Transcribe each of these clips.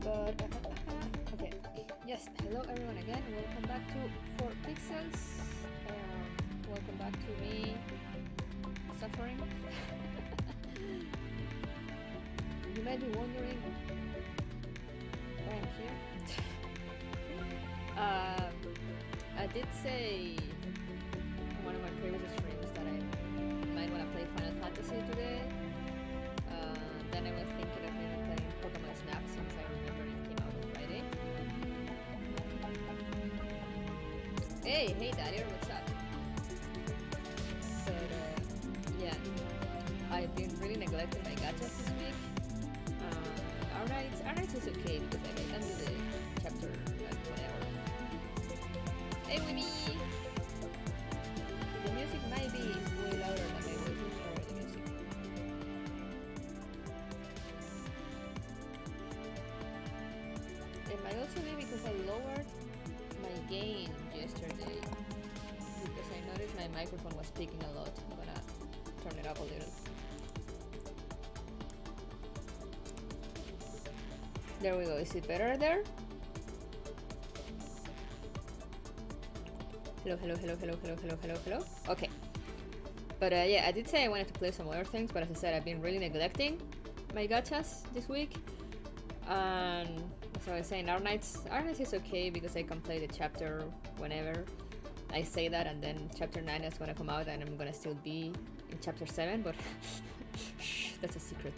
But okay, yes. Hello everyone again. Welcome back to 4 Pixels. Welcome back to me suffering. You might be wondering why I'm here. I did say in one of my previous streams that I might want to play Final Fantasy today. Then I was thinking of maybe playing Pokemon Snap since I remember it came out on Friday. Hey Darier, what's up? But yeah, I've been really neglecting my gachas this week. Alright, is okay because I can do the chapter like whatever. Hey Winnie! The music might be way louder than my voice. Or the music. It might also be because I lowered my gain yesterday. Because I noticed my microphone was speaking a lot. I'm gonna turn it up a little. There we go. Is it better there? Hello. Okay. But yeah, I did say I wanted to play some other things, but as I said, I've been really neglecting my gachas this week. And so I was saying, our nights is okay because I can play the chapter whenever I say that, and then chapter 9 is gonna come out and I'm gonna still be in chapter 7, but shh, that's a secret.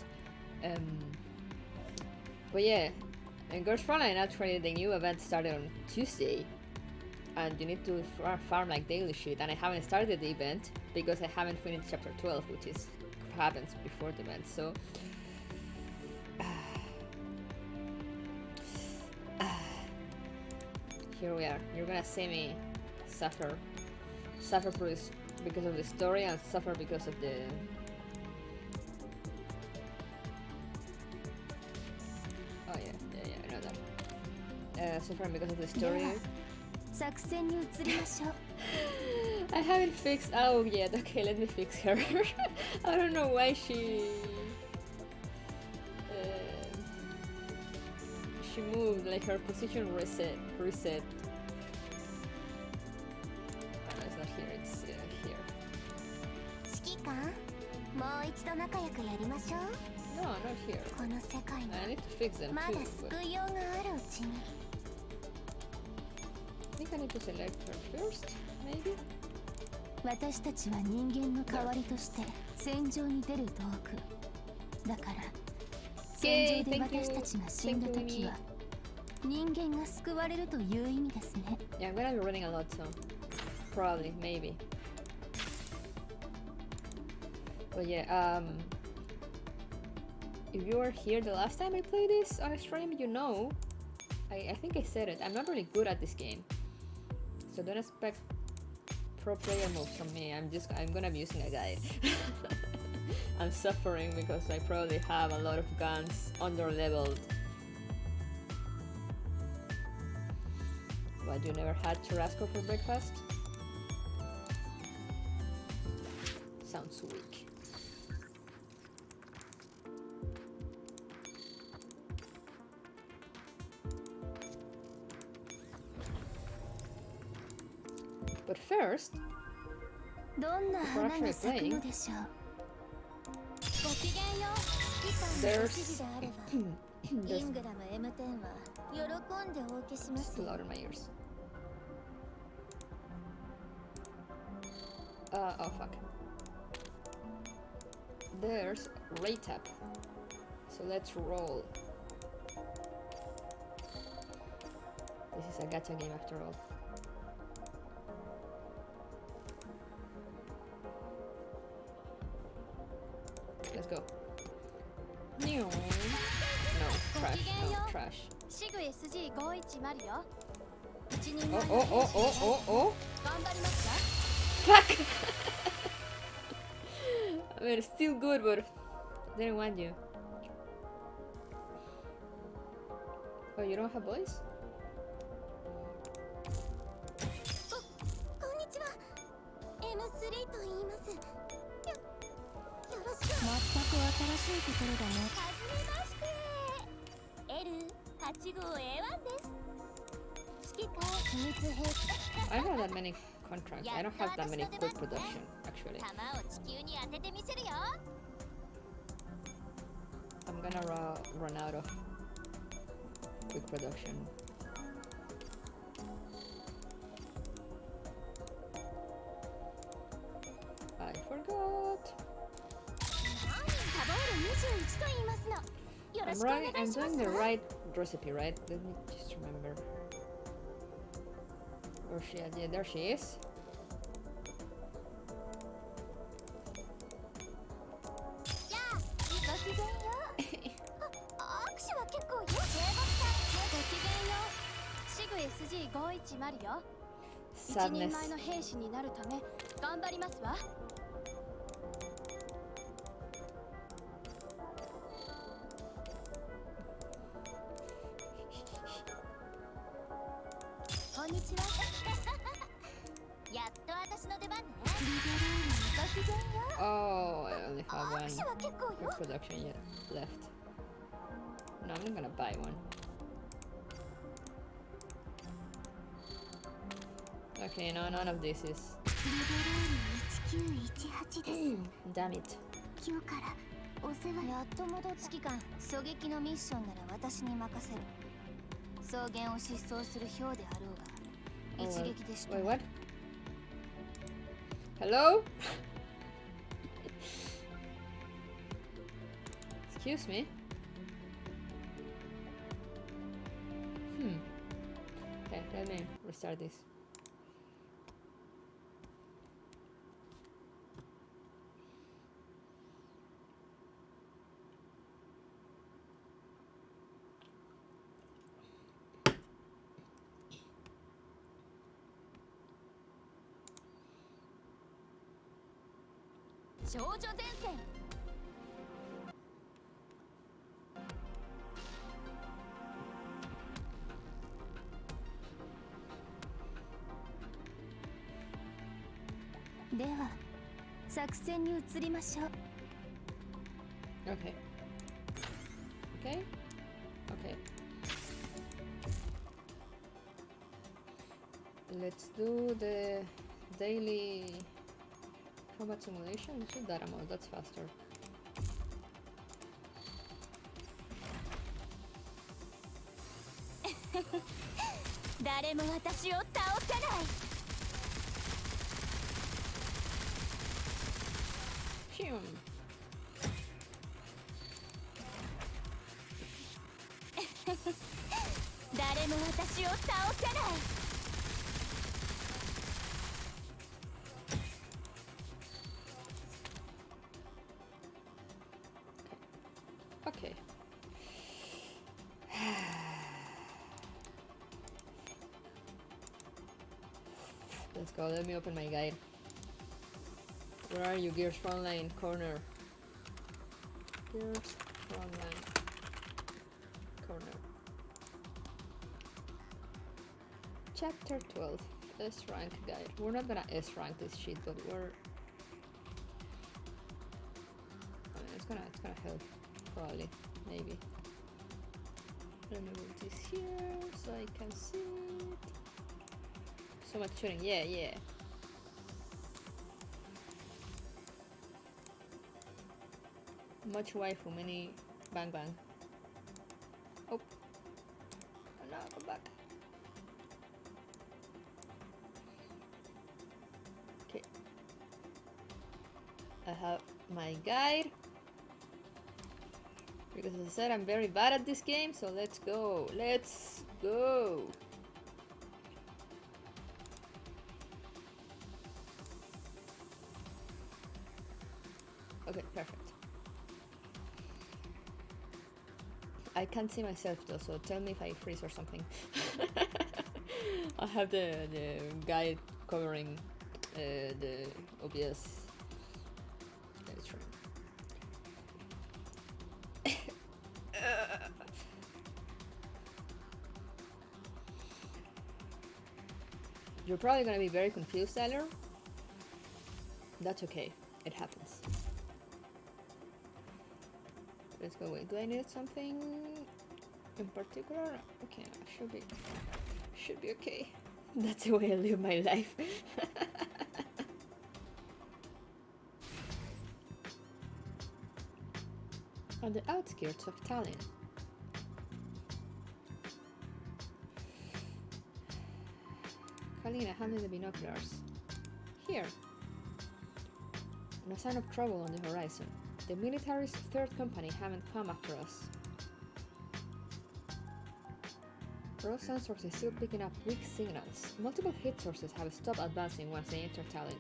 But yeah, in Girls Frontline actually the new event started on Tuesday. And you need to farm like daily shit, and I haven't started the event because I haven't finished chapter 12, which is happens before the event. So here we are. You're gonna see me suffer because of the story and suffer because of the I know that. Suffering because of the story. I haven't fixed Ao yet. Okay, let me fix her. I don't know why she moved, like her position reset. Oh, no, it's not here, it's here. No, not here. I need to fix them too. I think I need to select her first, maybe? 私たちは人間の代わりとして戦場に出る道具だから戦場で私たちが死んだ時は人間が救われるという意味ですね。 Yeah, I'm gonna be running a lot, so probably, maybe. But yeah, if you were here the last time I played this on a stream, you know, I think I said it, I'm not really good at this game. So don't expect pro player moves from me. I'm gonna be using a guide. I'm suffering because I probably have a lot of guns under leveled. What, you never had churrasco for breakfast? Sounds weak. But first, before actually playing, there's still out of my ears. Oh fuck. There's rate up. So let's roll. This is a gacha game after all. Let's go. No, trash. Oh. Fuck! I mean, it's still good, but I didn't want you. Oh, you don't have voice? 全く新しいところだね。I don't have that many contracts. I don't have that many quick production, actually. I'm gonna run out of quick production. I forgot. I'm doing the right recipe, right? Let me just remember. Where's she at? Yeah, there she is. Sadness. Oh, I only have one quick production yet left. No, I'm not gonna buy one. Okay, no, none of this is. Damn it. やっと戻った指揮官狙撃のミッションなら私に任せる草原を疾走する豹であろうが一撃でしと Wait, what? Hello? Excuse me? Okay, let me restart this.では作戦に移りましょう Okay. Okay. Okay. Let's do the daily combat simulation. Let's do data mode. That's faster. 誰も私を倒せない Phew. 誰も私を倒せない Okay. Let's go. Let me open my guide. Where are you, Gears Frontline corner? Gears Frontline corner. Chapter 12. S rank guide. We're not gonna S rank this shit, but we're. I mean, it's gonna help, probably, maybe. Let me move this here so I can see it. So much shooting. Yeah. Much waifu, many bang bang. Oh. Oh no, go back. Okay. I have my guide. Because as I said, I'm very bad at this game, so let's go. Let's go. Okay, perfect. I can't see myself though, so tell me if I freeze or something. I have the guide covering the OBS. That's right. You're probably gonna be very confused, Tyler. That's okay. It happens. Let's go. Wait, do I need something? in particular? Okay, should be okay. That's the way I live my life. On the outskirts of Tallinn. Kalina, hand me the binoculars. Here. No sign of trouble on the horizon. The military's third company haven't come after us. Raw sensors is still picking up weak signals. Multiple hit sources have stopped advancing once they enter Tallinn.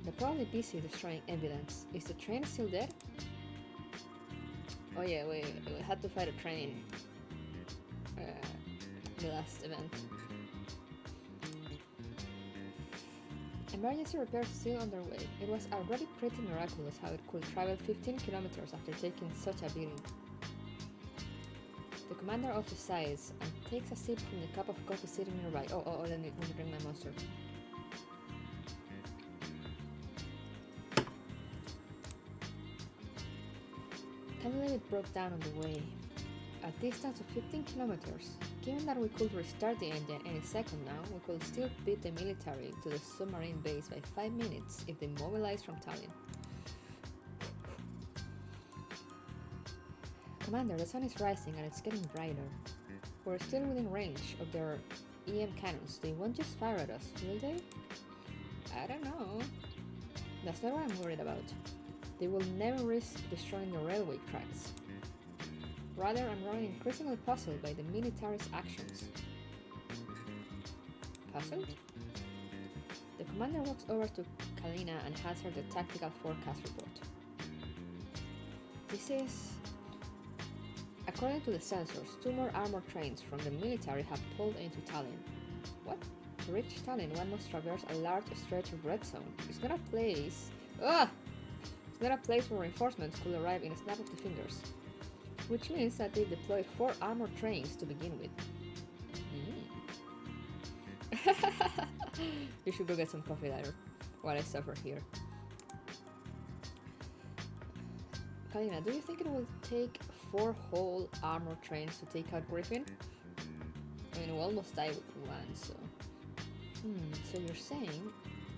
They're probably busy destroying evidence. Is the train still dead? Oh yeah, we had to fight a train. The last event. Emergency repairs still underway. It was already pretty miraculous how it could travel 15 kilometers after taking such a beating. The commander also sighs and takes a sip from the cup of coffee sitting nearby. Let me drink my monster. Can't believe it broke down on the way. A distance of 15 kilometers. Given that we could restart the engine any second now, we could still beat the military to the submarine base by 5 minutes if they mobilize from Tallinn. Commander, the sun is rising and it's getting brighter. We're still within range of their EM cannons. They won't just fire at us, will they? I don't know. That's not what I'm worried about. They will never risk destroying the railway tracks. Rather, I'm growing increasingly puzzled by the military's actions. Puzzled? The commander walks over to Kalina and hands her the tactical forecast report. This is... According to the sensors, 2 more armored trains from the military have pulled into Tallinn. What? To reach Tallinn, one must traverse a large stretch of red zone. It's not a place... Ugh! It's not a place where reinforcements could arrive in a snap of the fingers. Which means that they deployed 4 armored trains to begin with. You should go get some coffee later, while I suffer here. Kalina, do you think it will take 4 whole armored trains to take out Griffin? I mean, we almost died with one, so... So you're saying,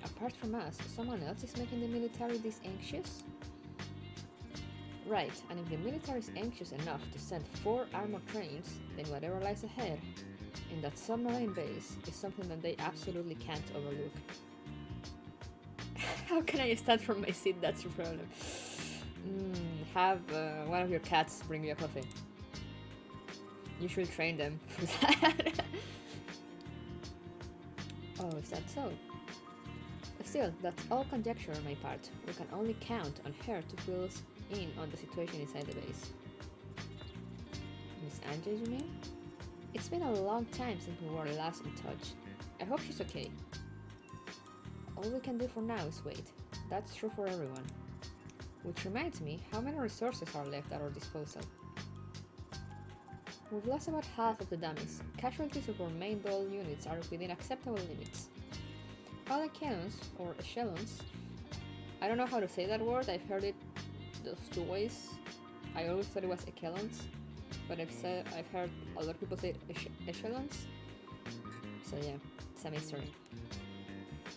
apart from us, someone else is making the military this anxious? Right, and if the military is anxious enough to send 4 armored trains, then whatever lies ahead in that submarine base is something that they absolutely can't overlook. How can I stand from my seat? That's the problem. Have one of your cats bring you a coffee. You should train them for that. Oh, is that so? Still, that's all conjecture on my part. We can only count on her to fill us in on the situation inside the base. Miss Angie, you mean? It's been a long time since we were last in touch. I hope she's okay. All we can do for now is wait. That's true for everyone. Which reminds me, how many resources are left at our disposal? We've lost about half of the dummies. Casualties of our main ball units are within acceptable limits. Other cannons, or echelons, I don't know how to say that word, I've heard it those 2 ways. I always thought it was echelons, but I've heard a lot of people say echelons. So yeah, it's a mystery.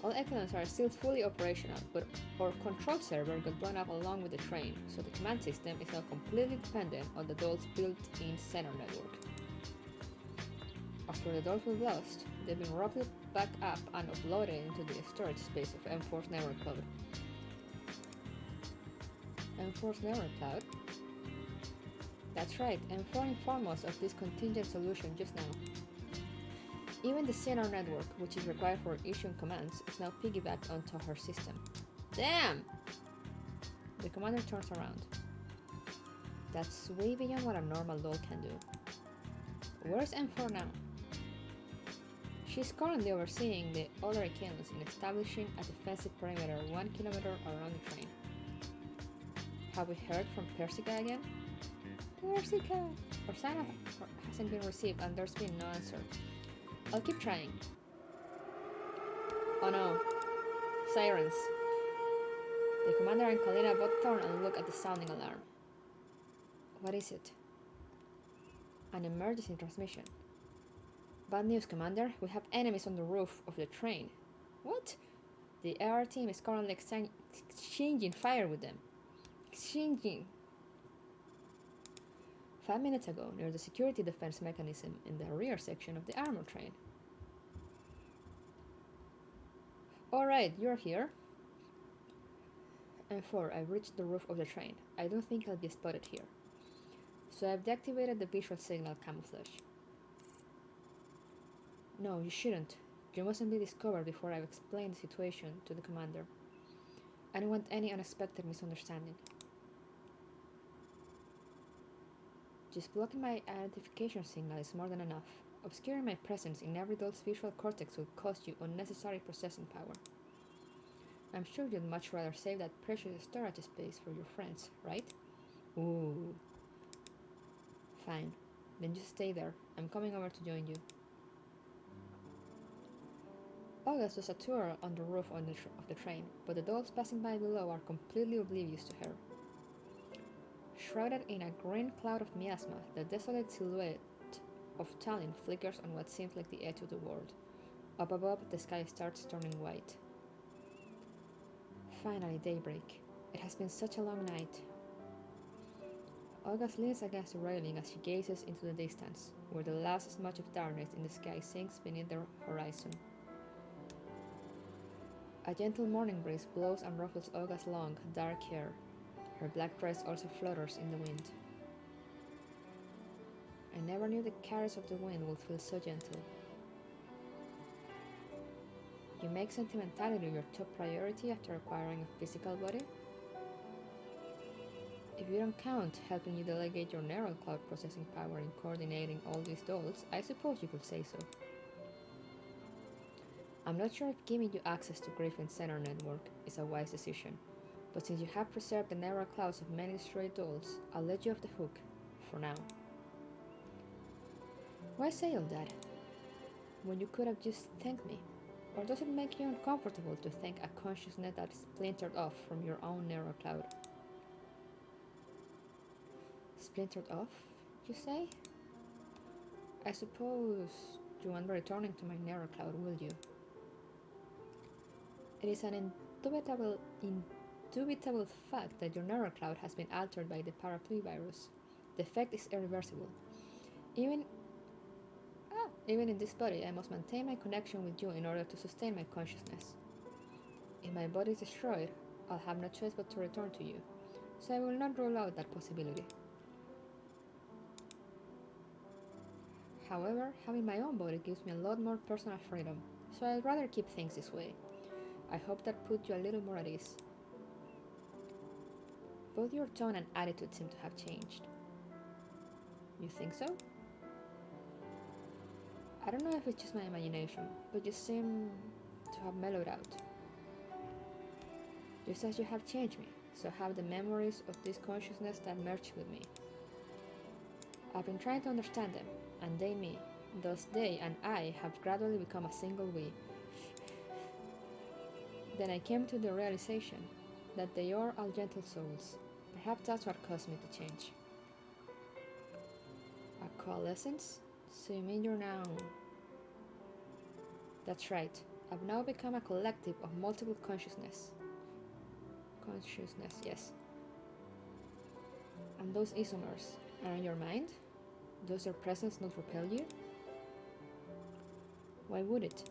All echelons are still fully operational, but our control server got blown up along with the train, so the command system is now completely dependent on the dolls built-in center network. As for the dolls we've lost, they've been roughly backed up and uploaded into the storage space of M4's network cloud. M4's network cloud? That's right, M4 informed us of this contingent solution just now. Even the CNR network, which is required for issuing commands, is now piggybacked onto her system. Damn! The commander turns around. That's way beyond what a normal doll can do. Where's M4 now? She's currently overseeing the other echelons in establishing a defensive perimeter 1 kilometer around the train. Have we heard from Persica again? Persica! Our sign hasn't been received and there's been no answer. I'll keep trying. Oh no. Sirens. The commander and Kalina both turn and look at the sounding alarm. What is it? An emergency transmission. Bad news, Commander. We have enemies on the roof of the train. What? The AR team is currently exchanging fire with them. Exchanging. 5 minutes ago, near the security defense mechanism in the rear section of the armor train. Alright, you're here. And 4, I've reached the roof of the train. I don't think I'll be spotted here. So I've deactivated the visual signal camouflage. No, you shouldn't. You mustn't be discovered before I've explained the situation to the commander. I don't want any unexpected misunderstanding. Just blocking my identification signal is more than enough. Obscuring my presence in every doll's visual cortex will cost you unnecessary processing power. I'm sure you'd much rather save that precious storage space for your friends, right? Ooh. Fine. Then just stay there. I'm coming over to join you. August does a tour on the roof of the train, but the dolls passing by below are completely oblivious to her. Shrouded in a green cloud of miasma, the desolate silhouette of Tallinn flickers on what seems like the edge of the world. Up above, the sky starts turning white. Finally, daybreak. It has been such a long night. August leans against the railing as she gazes into the distance, where the last smudge of darkness in the sky sinks beneath the horizon. A gentle morning breeze blows and ruffles August's long, dark hair. Her black dress also flutters in the wind. I never knew the caress of the wind would feel so gentle. You make sentimentality your top priority after acquiring a physical body? If you don't count helping you delegate your neural cloud processing power in coordinating all these dolls, I suppose you could say so. I'm not sure if giving you access to Griffin's Center network is a wise decision, but since you have preserved the neural clouds of many destroyed dolls, I'll let you off the hook, for now. Why say all that, when you could have just thanked me? Or does it make you uncomfortable to thank a consciousness that splintered off from your own neural cloud? Splintered off, you say? I suppose you won't be returning to my neural cloud, will you? It is an indubitable fact that your neural cloud has been altered by the paraplu virus. The effect is irreversible. Even in this body, I must maintain my connection with you in order to sustain my consciousness. If my body is destroyed, I'll have no choice but to return to you, so I will not rule out that possibility. However, having my own body gives me a lot more personal freedom, so I'd rather keep things this way. I hope that put you a little more at ease. Both your tone and attitude seem to have changed. You think so? I don't know if it's just my imagination, but you seem to have mellowed out. Just as you have changed me, so have the memories of this consciousness that merged with me. I've been trying to understand them, and they me. Thus they and I have gradually become a single we. Then I came to the realization that they are all gentle souls. Perhaps that's what caused me to change. A coalescence? So you mean you're now... That's right. I've now become a collective of multiple consciousness. Consciousness, yes. And those isomers are in your mind? Does their presence not repel you? Why would it?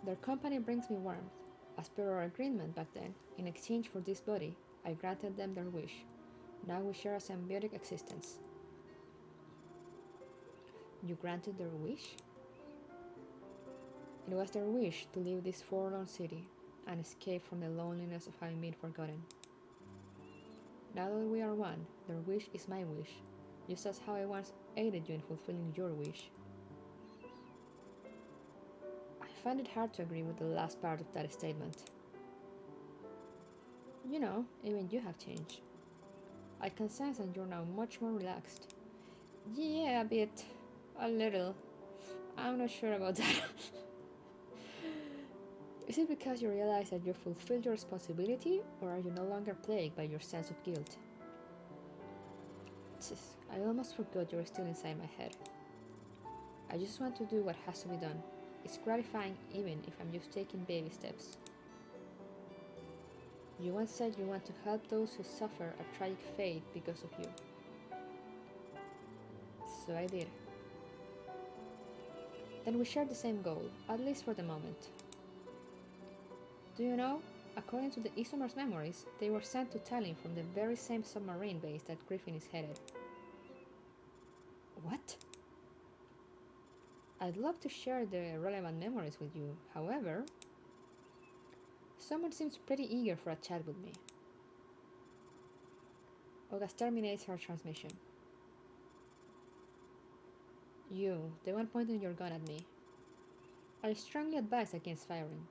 Their company brings me warmth. As per our agreement back then, in exchange for this body, I granted them their wish. Now we share a symbiotic existence. You granted their wish? It was their wish to leave this forlorn city and escape from the loneliness of having been forgotten. Now that we are one, their wish is my wish, just as how I once aided you in fulfilling your wish. I find it hard to agree with the last part of that statement. You know, even you have changed. I can sense that you're now much more relaxed. Yeah, a bit. A little. I'm not sure about that. Is it because you realize that you fulfilled your responsibility, or are you no longer plagued by your sense of guilt? I almost forgot you're still inside my head. I just want to do what has to be done. It's gratifying even if I'm just taking baby steps. You once said you want to help those who suffer a tragic fate because of you. So I did. Then we share the same goal, at least for the moment. Do you know, according to the Isomer's memories, they were sent to Tallinn from the very same submarine base that Griffin is headed. What? I'd love to share the relevant memories with you, however, someone seems pretty eager for a chat with me. August terminates her transmission. You, the one pointing your gun at me. I strongly advise against firing.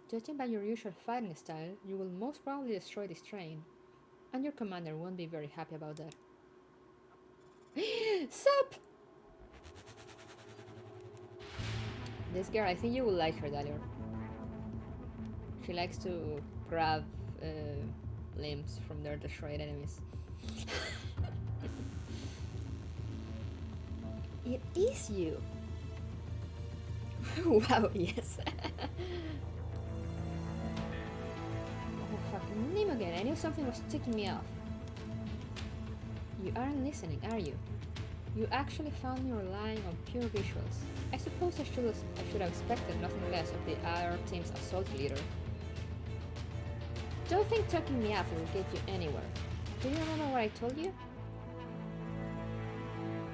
Judging by your usual fighting style, you will most probably destroy this train, and your commander won't be very happy about that. Sup! This girl, I think you will like her, Dalior. She likes to grab limbs from their destroyed enemies. It is you! Wow, yes. Oh fuck, name again. I knew something was ticking me off. You aren't listening, are you? You actually found me relying on pure visuals. I suppose I should have expected nothing less of the IR team's assault leader. Don't think talking me up will get you anywhere. Do you remember what I told you?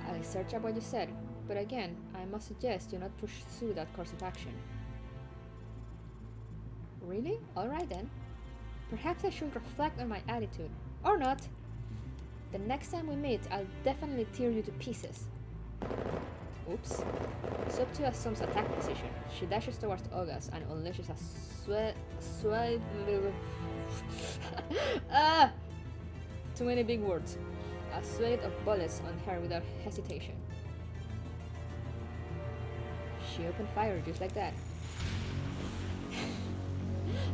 I'll search up what you said, but again, I must suggest you not pursue that course of action. Really? Alright then. Perhaps I should reflect on my attitude. Or not. The next time we meet, I'll definitely tear you to pieces. Oops. Sub-2 assumes attack position. She dashes towards August and unleashes a too many big words. A swathe of bullets on her without hesitation. She opened fire just like that.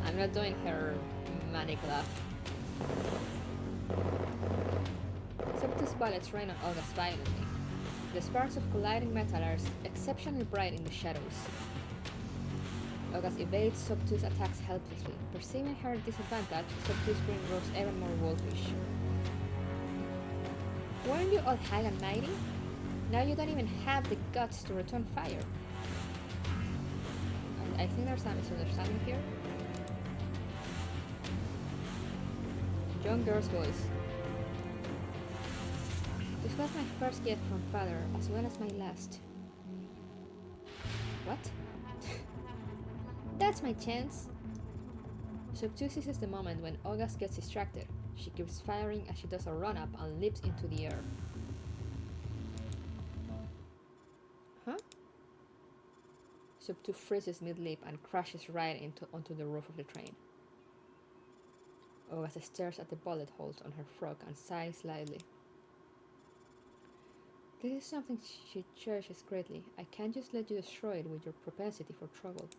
I'm not doing her manic laugh. Sub-2's bullets rain on August violently. The sparks of colliding metal are exceptionally bright in the shadows. August evades Sub-2's attacks helplessly. Perceiving her disadvantage, Sub-2's grin grows even more wolfish. Weren't you all high and mighty? Now you don't even have the guts to return fire. I think there's a misunderstanding here. Young girl's voice. This was my first gift from father, as well as my last. What? That's my chance! Sub-2 seizes the moment when August gets distracted. She keeps firing as she does a run-up and leaps into the air. Huh? Sub-2 freezes mid-leap and crashes right onto the roof of the train. August stares at the bullet holes on her frock and sighs slightly. This is something she cherishes greatly. I can't just let you destroy it with your propensity for trouble.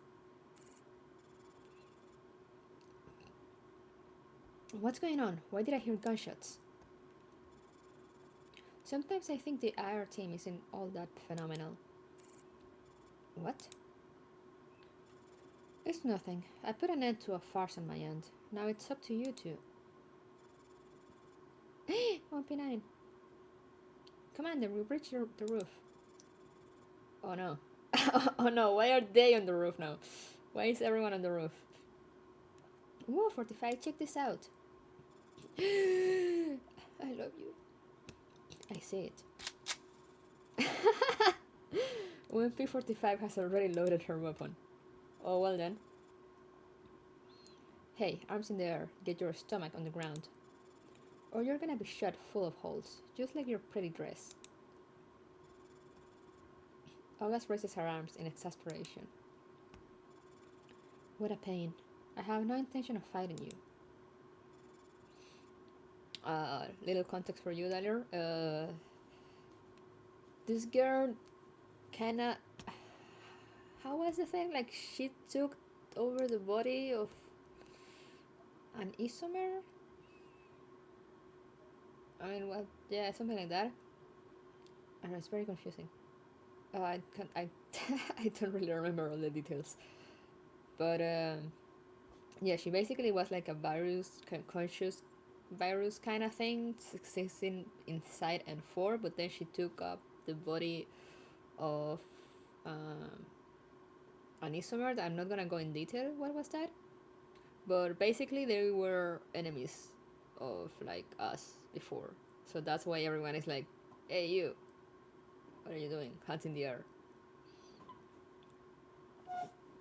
What's going on? Why did I hear gunshots? Sometimes I think the IR team isn't all that phenomenal. What? It's nothing. I put an end to a farce on my end. Now it's up to you two. 1P9. Commander, we breached the roof. Oh no. Oh no, why are they on the roof now? Why is everyone on the roof? Whoa, 45, check this out. I love you. I see it. 1P45 has already loaded her weapon. Oh, well then. Hey, arms in the air, get your stomach on the ground. Or you're gonna be shot full of holes, just like your pretty dress. August raises her arms in exasperation. What a pain. I have no intention of fighting you. Little context for you, Dalior. This girl kinda... How was the thing? Like, she took over the body of an Isomer? I mean, well, yeah, something like that. I don't know, it's very confusing. I can't, I, I don't really remember all the details. But yeah, she basically was like a virus, conscious virus kind of thing, existing inside N4, but then she took up the body of um, an isomer. I'm not gonna go in detail what was that, but basically they were enemies of like us before. So that's why everyone is like, "Hey, you, what are you doing? Hunting the air."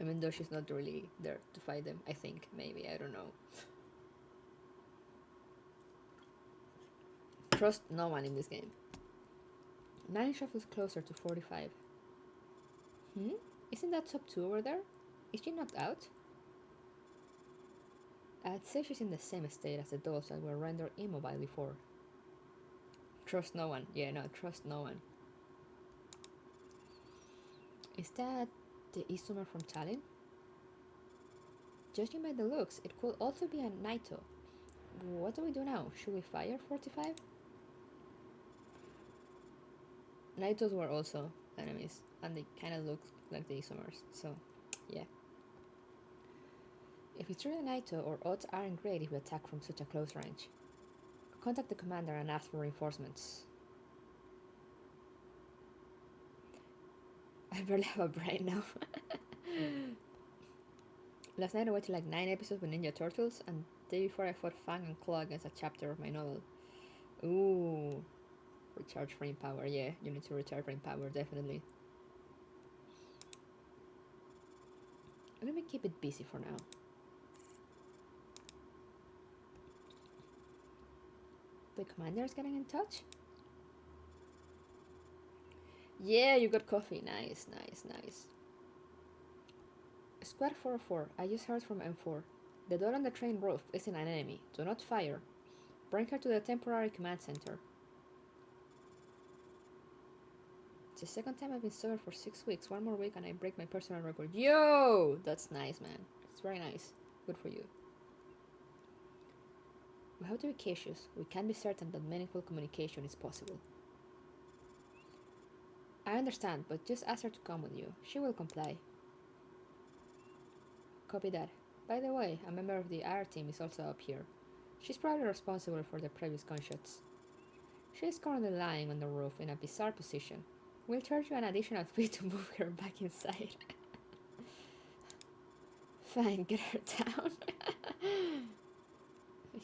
Even though she's not really there to fight them, I think maybe I don't know. Trust no one in this game. 9 shuffles closer to 45. Isn't that top 2 over there? Is she knocked out? I'd say she's in the same state as the dolls that were rendered immobile before. Trust no one. Yeah, no, trust no one. Is that the isomer from Tallinn? Judging by the looks, it could also be a Naito. What do we do now? Should we fire 45? Naitos were also enemies, and they kind of look like the isomers, so yeah. If it's really a Naito, our odds aren't great if we attack from such a close range. Contact the commander and ask for reinforcements. I barely have a brain now. Last night I watched like 9 episodes with Ninja Turtles, and the day before I fought Fang and Claw against a chapter of my novel. Ooh. Recharge brain power, yeah, you need to recharge brain power, definitely. Let me keep it busy for now. The commander is getting in touch? Yeah, you got coffee. Nice, nice, nice. Squad 404, I just heard from M4. The door on the train roof isn't an enemy. Do not fire. Bring her to the temporary command center. It's the second time I've been sober for 6 weeks. 1 more week and I break my personal record. Yo! That's nice, man. It's very nice. Good for you. We have to be cautious. We can't be certain that meaningful communication is possible. I understand, but just ask her to come with you. She will comply. Copy that. By the way, a member of the IR team is also up here. She's probably responsible for the previous gunshots. She is currently lying on the roof in a bizarre position. We'll charge you an additional fee to move her back inside. Fine, get her down.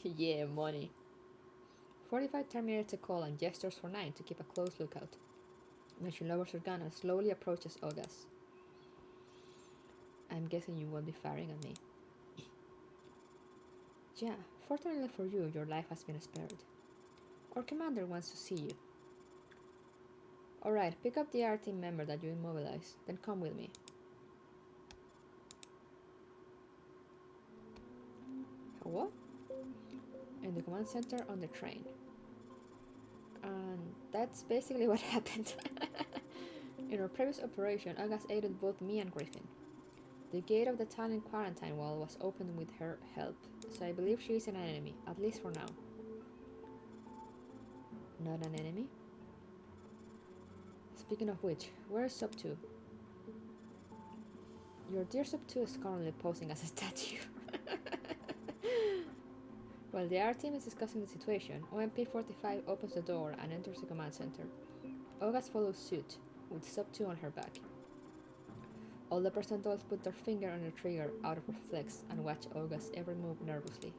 Yeah, money. 45 terminates a call and gestures for 9 to keep a close lookout. Then she lowers her gun and slowly approaches Ogas. I'm guessing you won't be firing at me. Yeah, fortunately for you, your life has been spared. Our commander wants to see you. Alright, pick up the IR team member that you immobilized, then come with me. What? In the command center on the train. And that's basically what happened. In our previous operation, Agas aided both me and Griffin. The gate of the Tallinn quarantine wall was opened with her help, so I believe she is an enemy, at least for now. Not an enemy? Speaking of which, where is Sub 2? Your dear Sub 2 is currently posing as a statue. While the IR team is discussing the situation, OMP-45 opens the door and enters the command center. Ogas follows suit, with Sub 2 on her back. All the dolls put their finger on the trigger out of reflex and watch Ogas' every move nervously.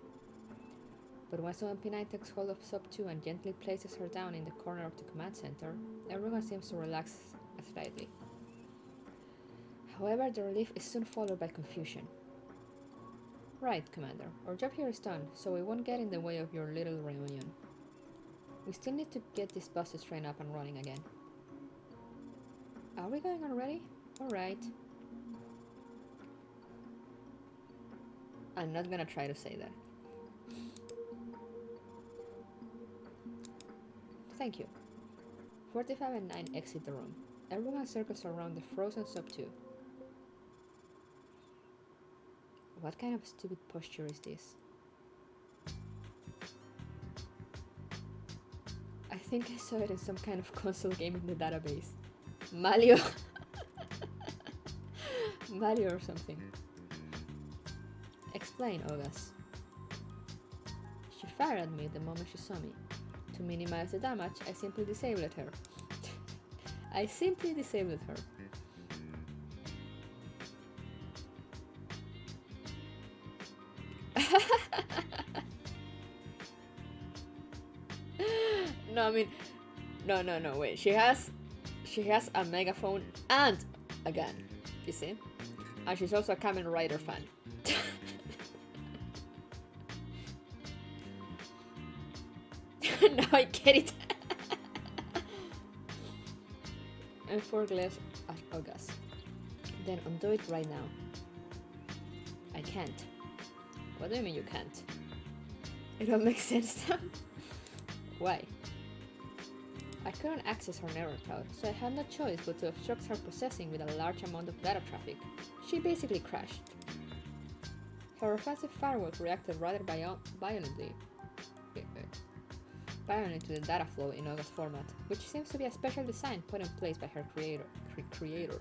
But once OMP-9 takes hold of Sub 2 and gently places her down in the corner of the command center, everyone seems to relax slightly. However, the relief is soon followed by confusion. Right, Commander. Our job here is done, so we won't get in the way of your little reunion. We still need to get this busted train up and running again. Are we going already? Alright. I'm not gonna try to say that. Thank you. 45 and 9 exit the room. Everyone circles around the frozen Sub 2. What kind of stupid posture is this? I think I saw it in some kind of console game in the database. Malio. Malio or something. Explain, Ogas. She fired at me the moment she saw me. To minimize the damage, I simply disabled her. I simply disabled her. No, I mean, no, wait. She has a megaphone and a gun, you see? And she's also a Kamen Rider fan. Now I get it. And 4 glares at August. Then undo it right now. I can't. What do you mean you can't? It all makes sense now. Why? I couldn't access her network cloud, so I had no choice but to obstruct her processing with a large amount of data traffic. She basically crashed. Her offensive firewall reacted rather violently to the data flow in August format, which seems to be a special design put in place by her creator.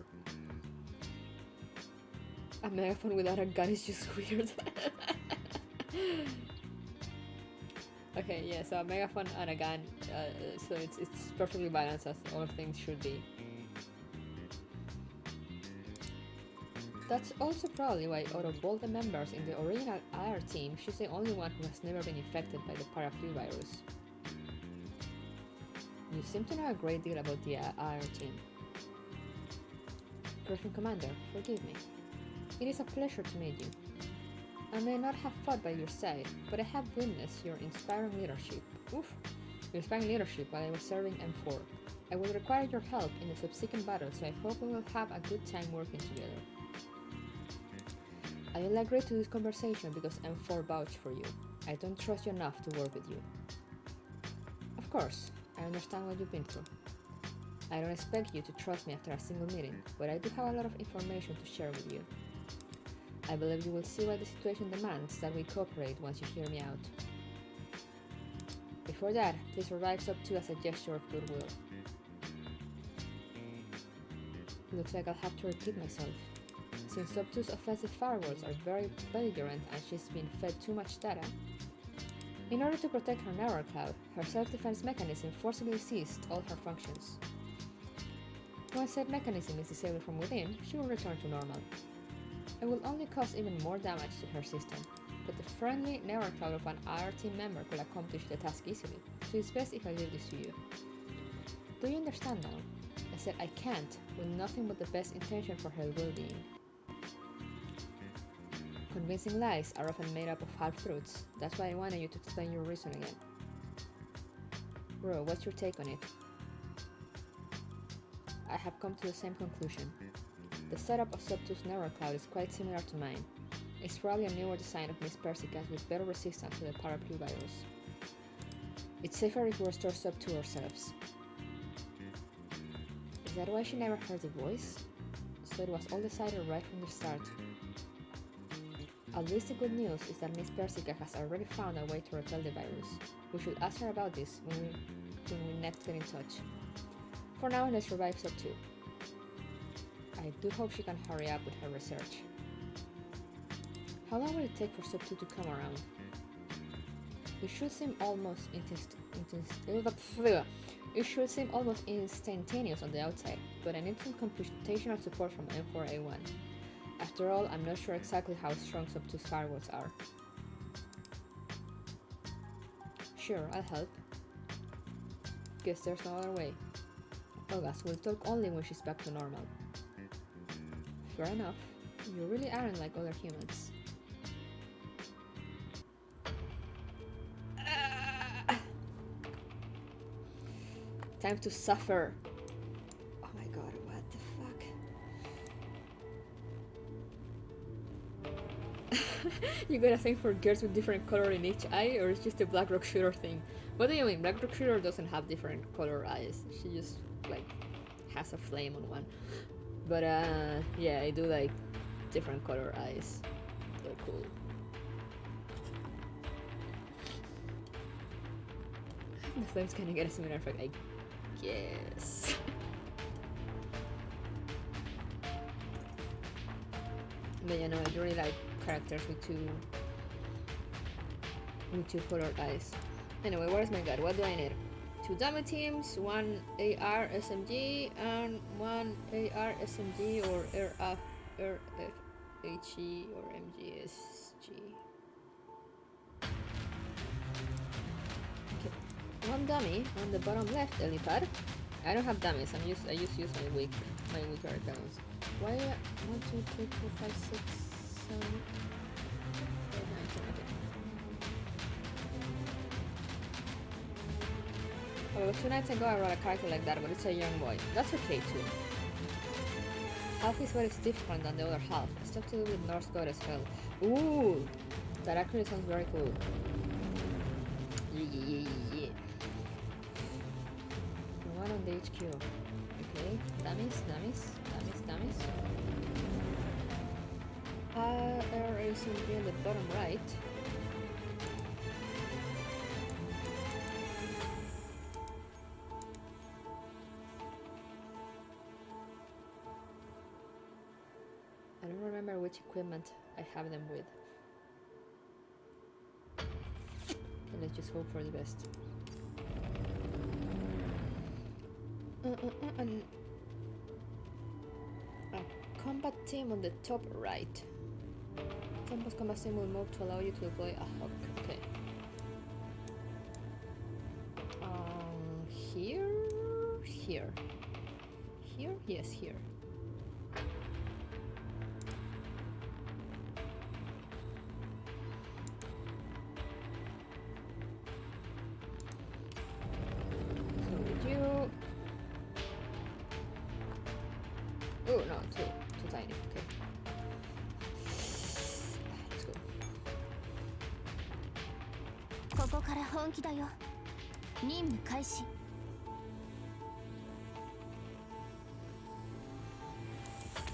A megaphone without a gun is just weird. Okay, yeah, so a megaphone and a gun, so it's perfectly balanced as all things should be. That's also probably why out of all the members in the original IR team, she's the only one who has never been infected by the paraplu virus. You seem to know a great deal about the IR team. Griffin Commander, forgive me. It is a pleasure to meet you. I may not have fought by your side, but I have witnessed your inspiring leadership. Your inspiring leadership while I was serving M4. I will require your help in the subsequent battle, so I hope we will have a good time working together. I will agree to this conversation because M4 vouched for you. I don't trust you enough to work with you. Of course, I understand what you've been through. I don't expect you to trust me after a single meeting, but I do have a lot of information to share with you. I believe you will see why the situation demands that we cooperate once you hear me out. Before that, please revive Sub 2 as a gesture of goodwill. Looks like I'll have to repeat myself. Since Sub 2's offensive firewalls are very belligerent and she's been fed too much data, in order to protect her network cloud, her self-defense mechanism forcibly ceased all her functions. Once said mechanism is disabled from within, she will return to normal. It will only cause even more damage to her system, but the friendly network cloud of an IR team member will accomplish the task easily, so it's best if I leave this to you. Do you understand now? I said I can't, with nothing but the best intention for her well-being. Convincing lies are often made up of half-truths. That's why I wanted you to explain your reason again. Bro, what's your take on it? I have come to the same conclusion. The setup of Sub 2's network cloud is quite similar to mine. It's probably a newer design of Miss Persicas with better resistance to the paraplu virus. It's safer if we restore Sub 2 ourselves. Is that why she never heard the voice? So it was all decided right from the start. At least the good news is that Miss Persica has already found a way to repel the virus. We should ask her about this when we next get in touch. For now, let's revive Sub 2. I do hope she can hurry up with her research. How long will it take for Sub 2 to come around? It should seem almost instantaneous on the outside, but I need some computational support from M4A1. After all, I'm not sure exactly how strong Sub 2's firewalls are. Sure, I'll help. Guess there's no other way. August will talk only when she's back to normal. Fair enough. You really aren't like other humans. Time to suffer. Oh my god, what the fuck? You got a thing for girls with different color in each eye, or it's just a Black Rock Shooter thing? What do you mean? Black Rock Shooter doesn't have different color eyes. She just, like, has a flame on one. But, yeah, I do like different color eyes. They're cool. The flame's gonna get a similar effect, I guess. But you know, I really like characters with two colored eyes. Anyway, where's my god? What do I need? 2 dummy teams, 1 AR SMG, and 1 AR SMG or RFHE or MGSG. Okay, 1 dummy on the bottom left, helipad. I don't have dummies. I just use my weaker accounts. Why? 1, 2, 3, 4, 5, 6, 7, 8, 9, 10. Okay. Oh, 2 nights ago I wrote a character like that, but it's a young boy. That's okay too. Half is what is different than the other half. Stuff to do with Norse goddess hell. Ooh, that actually sounds very cool. Yeah. One on the HQ. Okay, dummies. RACMG on the bottom right. I don't remember which equipment I have them with. Okay, let's just hope for the best. And a combat team on the top right. Temple's combat team will move to allow you to deploy a hawk. Okay. Here? Yes, here. So would you... Oh no, too tiny. Okay. Let's go. ここから本気だよ。任務開始。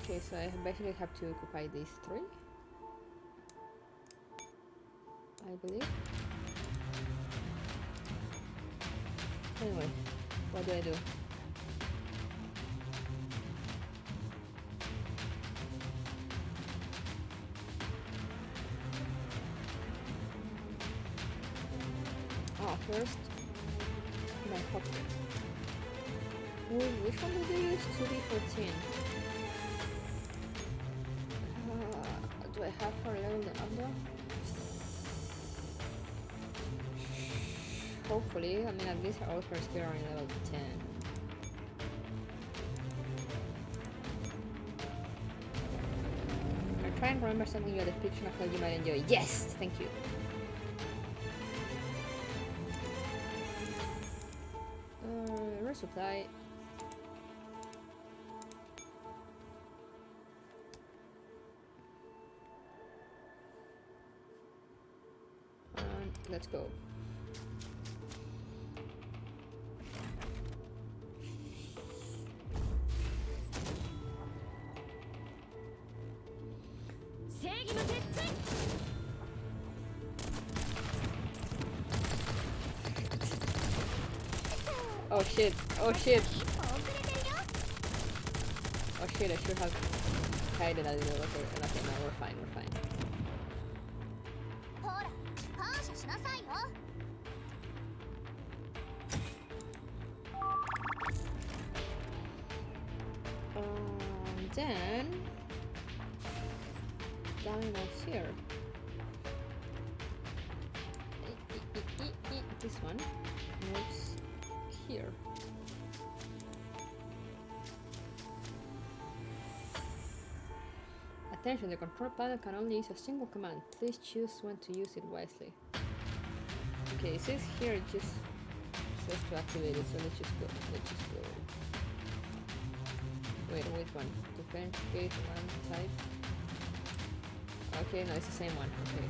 Okay, so I basically have to occupy these 3, I believe. Anyway, what do I do? First, my hop. Which one did they use? 2D14. Do I have her leveled up though? Hopefully, I mean at least all her skills are in level 10. I try and remember something in the depiction of how you might enjoy. Yes! Thank you. Resupply. And let's go. Oh shit, oh shit. Oh shit, I should have hidden a little. Okay, no, we're fine. Then down here. This one moves here. Attention, the control panel can only use a single command. Please choose when to use it wisely. Okay, it says here it just says to activate it, so let's just go. Wait, which one? Differentiate one type. Okay, no, it's the same one. Okay.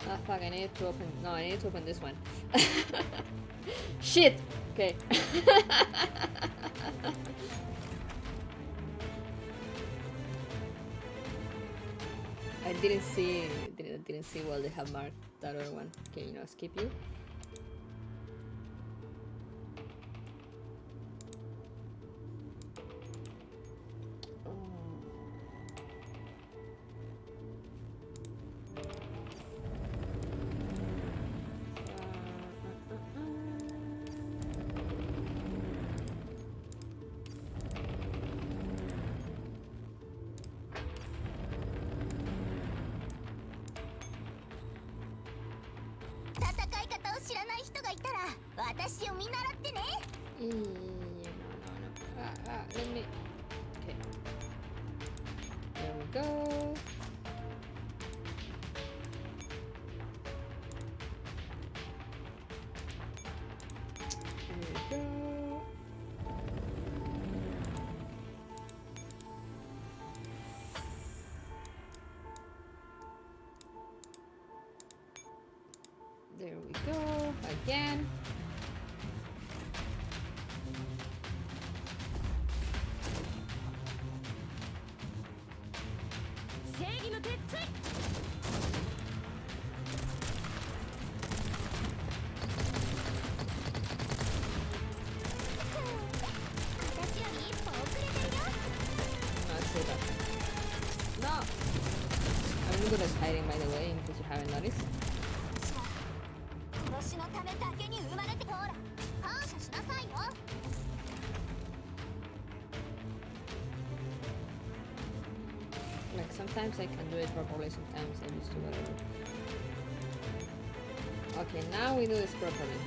Ah, fuck, I need to open... No, I need to open this one. Shit! Okay. I didn't see well they have marked that other one. Okay, you know, skip you. Let me... Okay. There we go. There we go. There we go. Again. No! I'm good at hiding, by the way, in case you haven't noticed. Like, sometimes I can do it properly, sometimes I just do whatever. Okay, now we do this properly.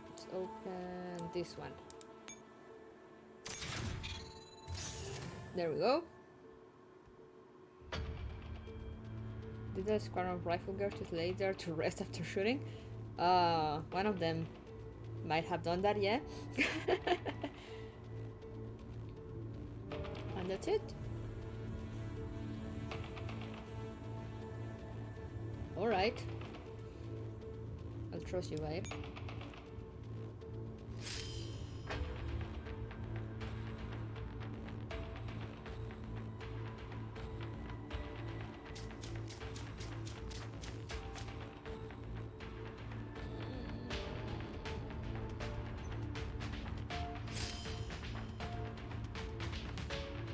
Let's open this one. There we go. Did the squadron of rifle girls just lay there to rest after shooting? One of them might have done that, yeah. And that's it. Alright. I'll trust you, babe.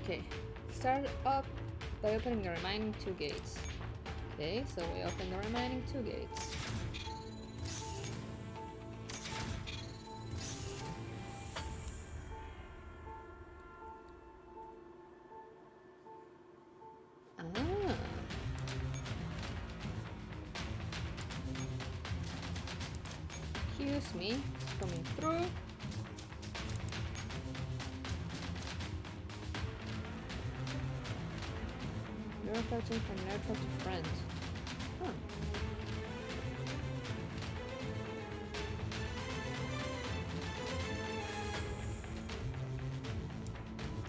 Okay, start up by opening the remaining 2 gates. Okay, so we open the remaining 2 gates. Ah. Excuse me, coming through. You're approaching from neutral to front. Huh.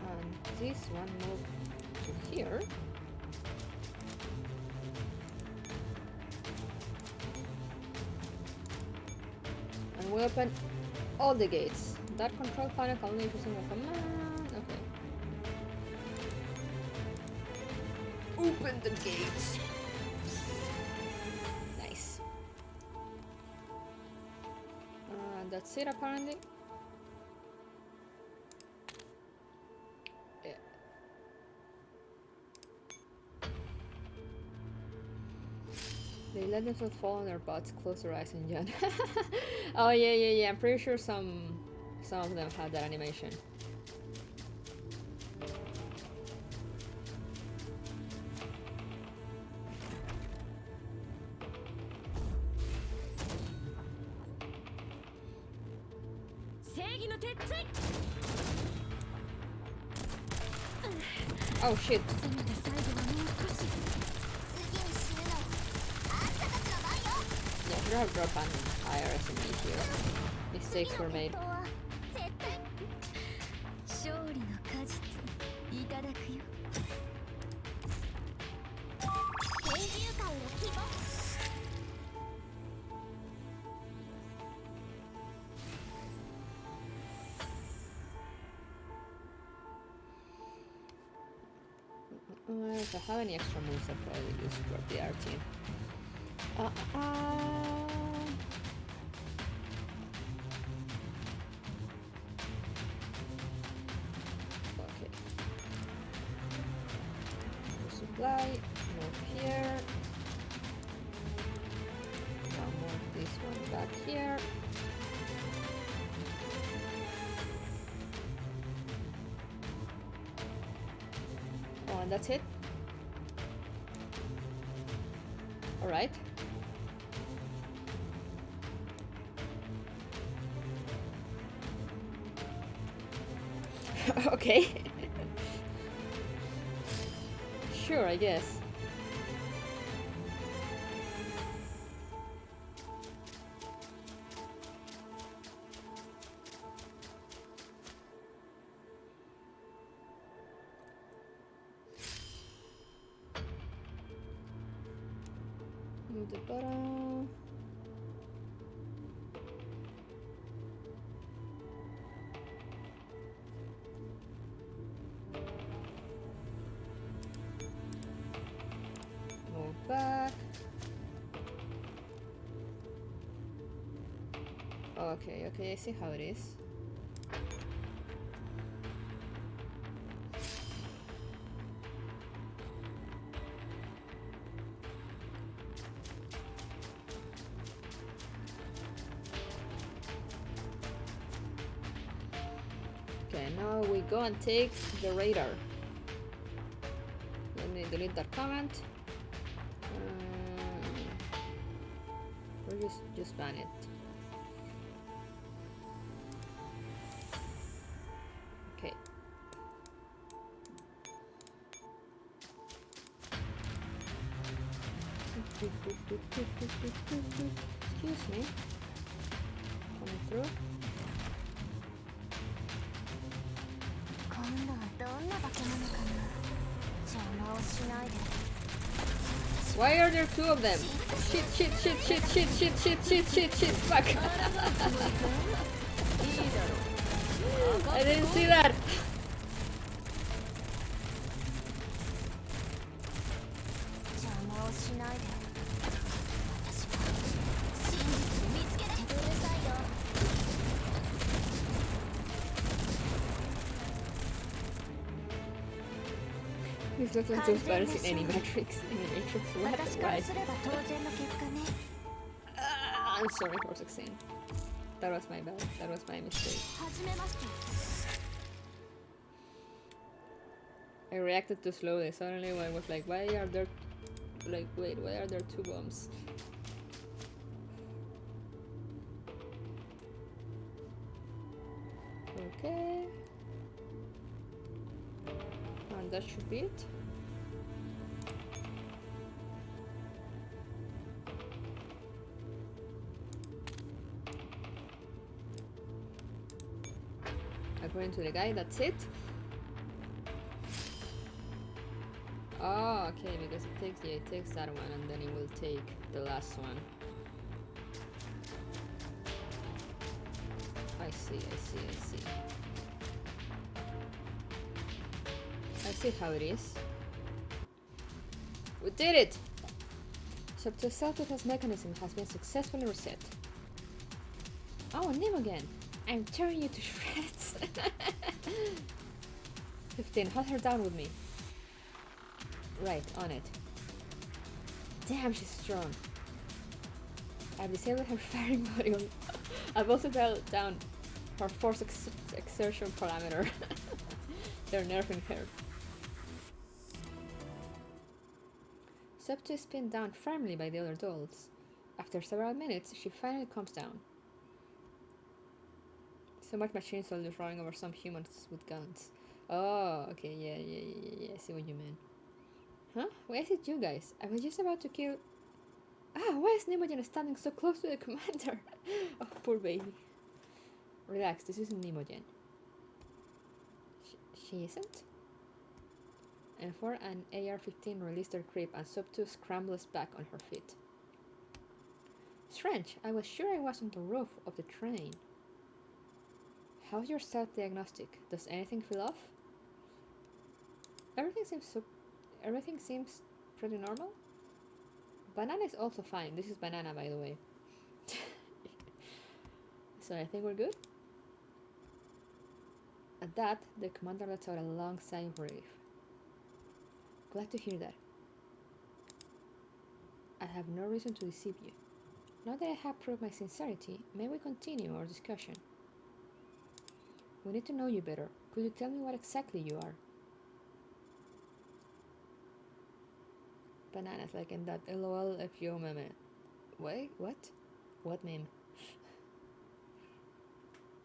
And this one moved to here. And we open all the gates. That control panel can only use a single command. Okay. Open the gates. Nice. That's it, apparently. Yeah. They let themselves fall on their butts, close their eyes, and yawn. Oh yeah. I'm pretty sure some of them had that animation. Oh shit. Yeah, I should have dropped an higher SME here. Mistakes were made. If I have any extra moves, I'll probably use for the R team. Okay. Supply, move here. Now move this one back here. Oh, and that's it? Alright. Okay. Sure, I guess. Move the bottom. Move back. Okay, okay, I see how it is. Okay, now we go and take the radar. Let me delete that comment. Or just ban it. Okay. Excuse me. Coming through. Why are there two of them? Shit, shit, shit, shit, shit, shit, shit, shit, shit, shit, fuck. I didn't see that. These look like those battles in any Matrix. What? Why? I'm sorry for 16. That was my bad. That was my mistake. I reacted too slowly. Suddenly I was like, why are there... Like, wait, why are there two bombs? Okay. And that should be it. According to the guy, that's it. Oh, okay, because it takes that one and then it will take the last one. I see. I see how it is. We did it! So the self-defense mechanism has been successfully reset. Oh, Nim again! I'm tearing you to shreds! 15, hold her down with me. Right, on it. Damn, she's strong. I've disabled her firing module. I've also dialed down her force exertion parameter. They're nerfing her. Subto is pinned down firmly by the other dolls. After several minutes, she finally calms down. So much machine soldiers running over some humans with guns. Oh, okay, yeah, I see what you mean. Huh? Why is it you guys? I was just about to kill... why is Nemogen standing so close to the commander? Oh, poor baby. Relax, this isn't Nemogen. She isn't? And for an AR-15 released their creep and Subto scrambles back on her feet. Strange, I was sure I was on the roof of the train. How's your self-diagnostic? Does anything feel off? Everything seems everything seems pretty normal. Banana is also fine. This is banana, by the way. So I think we're good. At that, the commander lets out a long sigh of relief. Glad to hear that. I have no reason to deceive you. Now that I have proved my sincerity, may we continue our discussion? We need to know you better. Could you tell me what exactly you are? Bananas, like in that LOL FU meme. Wait, what? What meme?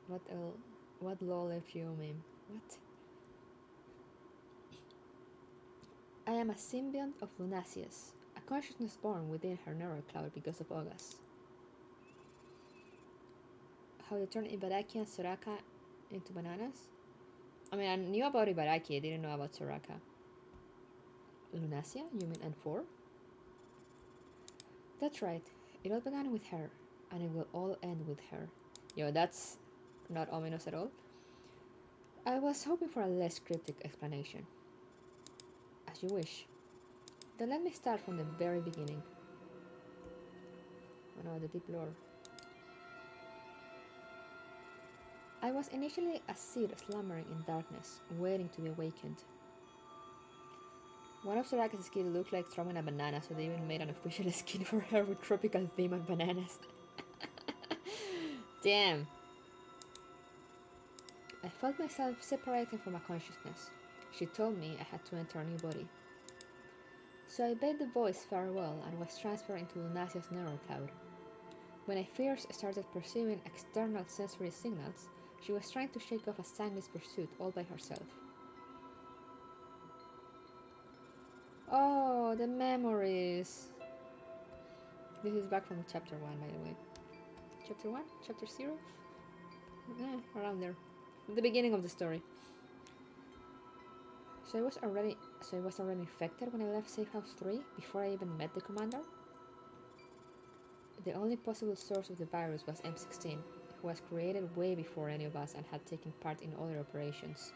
What lol FU meme? What? I am a symbiont of Lunasius, a consciousness born within her neural cloud because of August. How they turn Ibaraki and Soraka into bananas? I mean, I knew about Ibaraki, I didn't know about Soraka. Lunasia? You mean N4? That's right. It all began with her, and it will all end with her. Yo, that's not ominous at all. I was hoping for a less cryptic explanation. As you wish. Then let me start from the very beginning. Oh no, the deep lore. I was initially a seed slumbering in darkness, waiting to be awakened. One of Soraka's skills looked like throwing a banana, so they even made an official skin for her with tropical theme and bananas. Damn. I felt myself separating from my consciousness. She told me I had to enter a new body. So I bade the voice farewell and was transferred into Lunasia's neural cloud. When I first started perceiving external sensory signals, she was trying to shake off a sanguineous pursuit all by herself. Oh, the memories! This is back from chapter 1, by the way. Chapter 1? Chapter 0? Around there. The beginning of the story. So I was already infected when I left Safe House 3 before I even met the commander? The only possible source of the virus was M16, who was created way before any of us and had taken part in other operations.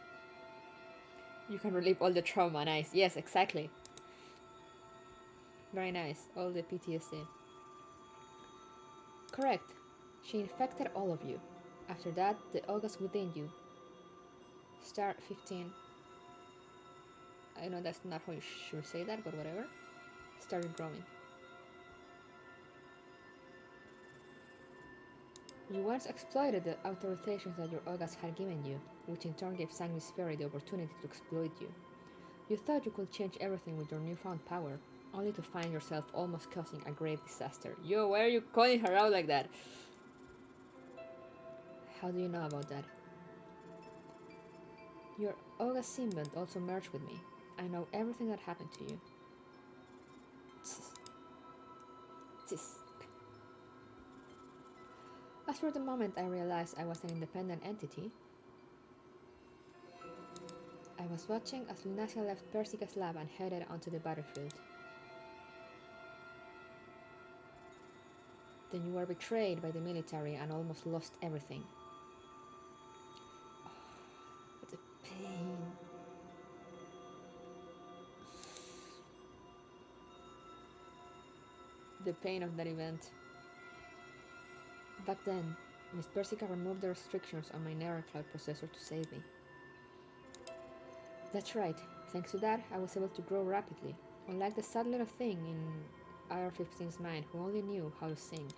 You can relive all the trauma, nice. Yes, exactly. Very nice, all the PTSD. Correct. She infected all of you. After that, the August within you. Star 15. I know that's not how you should say that, but whatever. Started growing. You once exploited the authorizations that your August had given you, which in turn gave Sanguis Ferry the opportunity to exploit you. You thought you could change everything with your newfound power, only to find yourself almost causing a grave disaster. Yo, why are you calling her out like that? How do you know about that? Your August symbiont also merged with me. I know everything that happened to you. As for the moment I realized I was an independent entity, I was watching as Lunasia left Persica's lab and headed onto the battlefield. Then you were betrayed by the military and almost lost everything. Oh, what a pain. The pain of that event. Back then, Miss Persica removed the restrictions on my neural cloud processor to save me. That's right. Thanks to that, I was able to grow rapidly, unlike the sad little thing in IR-15's mind who only knew how to sing.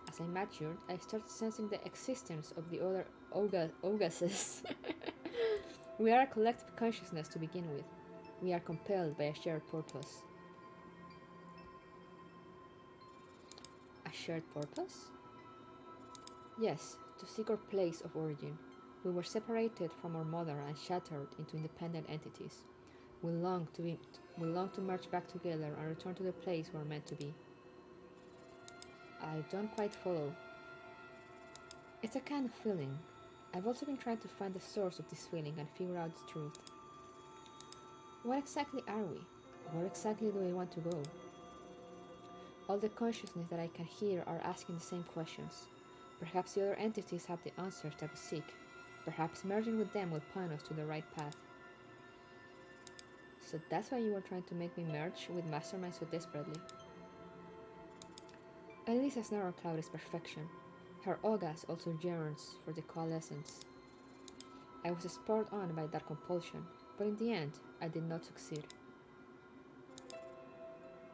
As I matured, I started sensing the existence of the other Auguses. We are a collective consciousness to begin with. We are compelled by a shared purpose. A shared purpose? Yes, to seek our place of origin. We were separated from our mother and shattered into independent entities. We long to merge back together and return to the place we're meant to be. I don't quite follow. It's a kind of feeling. I've also been trying to find the source of this feeling and figure out the truth. What exactly are we? Where exactly do we want to go? All the consciousness that I can hear are asking the same questions. Perhaps the other entities have the answers that we seek. Perhaps merging with them will point us to the right path. So that's why you were trying to make me merge with Mastermind so desperately. Elisa's narrow cloud is perfection. Her August also yearns for the coalescence. I was spurred on by that compulsion, but in the end, I did not succeed.